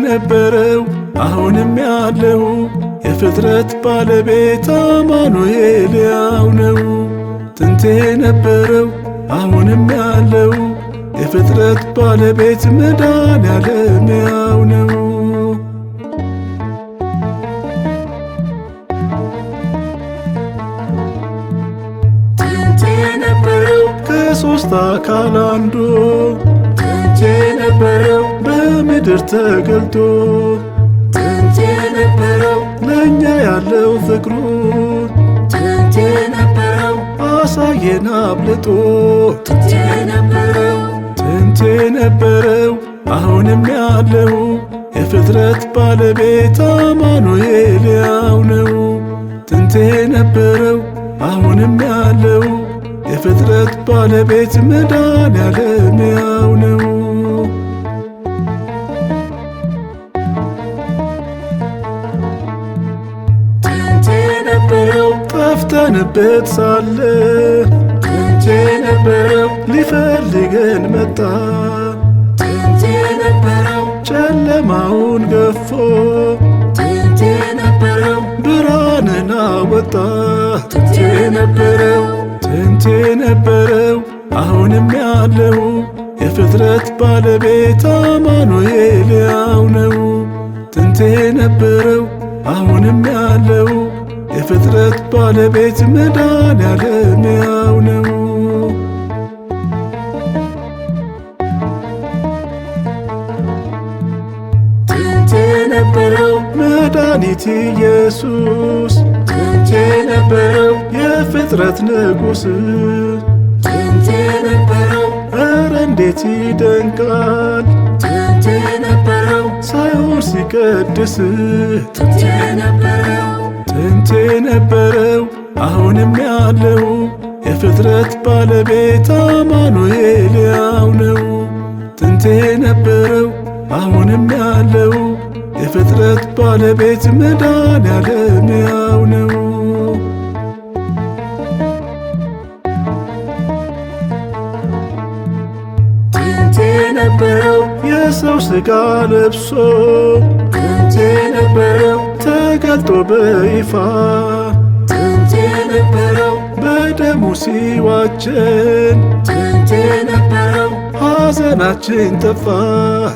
የነበረው አሁንም ያለው የፍጥረት ባለቤት አማኑኤል ያው ነው። ጥንት የነበረው አሁንም ያለው የፍጥረት ባለቤት መድኃኔዓለም ያው ነው። ጥንት የነበረው ከሦስት አካል አንዱ ጥንት የነበረው በምድር ተገልጦ ጥንት የነበረው ለእኛ ያለው ፍቅሩን ጥንት የነበረው አሳየን አብልጦ። ጥንት የነበረው ጥንት የነበረው አሁንም ያለው የፍጥረት ባለቤት አማኑኤል ያው ነው። ጥንት የነበረው አሁንም ያለው የፍጥረት ባለቤት መድኃኔዓለም ያው ነው። ጥንት የነበረው ጠፍተንበት ሳለ ጥንት የነበረው ሊፈልገን መጣ። ጥንት የነበረው ጨለማውን ገፎ ጥንት የነበረው ብርሃንን አወጣ። ጥንት የነበረው ጥንት የነበረው አሁንም ያለው የፍጥረት ባለቤት አማኑኤል ያው ነው። ጥንት የነበረው አሁንም ያለው የፍጥረት ባለቤት መድኃኔዓለም ያው ነው። ጥንት የነበረው መድኃኒት ኢየሱስ ጥንት የነበረው የፍጥረት ንጉሥ ጥንት የነበረው ኧረ እንዴት ይደንቃል ጥንት የነበረው ሳይሆን ሲቀድስ። ጥንት የነበረው ጥንት የነበረው አሁንም ያለው የፍጥረት ባለቤት አማኑኤል ያው ነው። ጥንት የነበረው አሁንም ያለው የፍጥረት ባለቤት መድኃኔዓለም ያው ነው። ጥንት የነበረው የሰው ሥጋ ለብሶ ጥንት የነበረው ተገልጦ በይፋ ጥንት የነበረው በደሙ ሲዋጀን ጥንት የነበረው ሐዘናችን ጠፋ።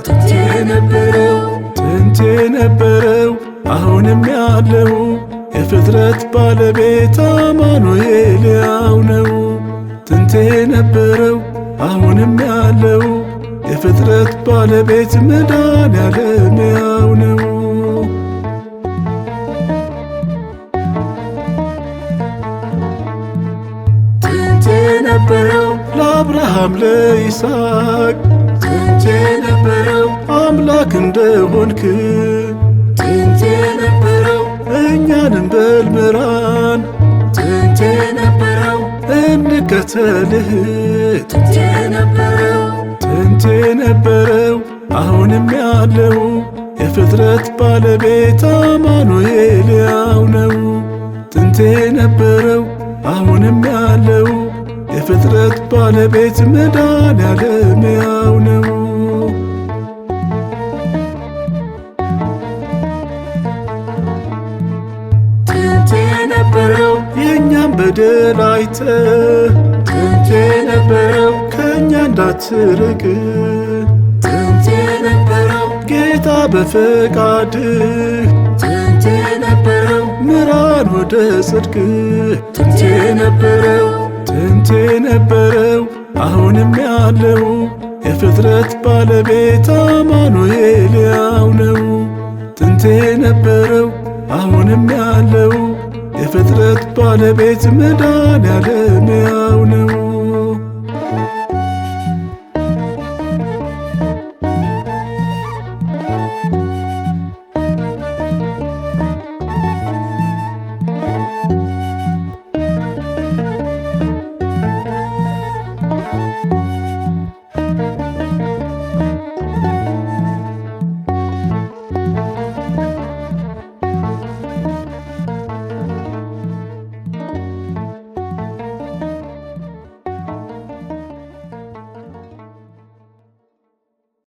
ጥንት የነበረው ጥንት የነበረው አሁንም ያለው የፍጥረት ባለቤት አማኑኤል ያው ነው። ጥንት የነበረው አሁንም ያለው የፍጥረት ባለቤት መድኃኔዓለም ያው ነው። ጥንት የነበረው ለአብርሃም ለይስሐቅ ጥንት የነበረው አምላክ እንደሆንክ ጥንት የነበረው እኛንም በል ምራን ጥንት የነበረው እንከተልህ። ጥንት የነበረው ጥንት የነበረው አሁንም ያለው የፍጥረት ባለቤት አማኑኤል ያው ነው። ጥንት የነበረው አሁንም ያለው የፍጥረት ባለቤት መድኃኔዓለም ያው ነው። ጥንት የነበረው የእኛም በደል አይተህ ጥንት የነበረው ከእኛ እንዳትርቅ ጥንት የነበረው ጌታ በፈቃድህ ጥንት የነበረው ምራን ወደ ጽድቅ። ጥንት የነበረው ጥንት የነበረው አሁንም ያለው የፍጥረት ባለቤት አማኑኤል ያው ነው። ጥንት የነበረው አሁንም ያለው የፍጥረት ባለቤት መድኃኔዓለም ያው ነው።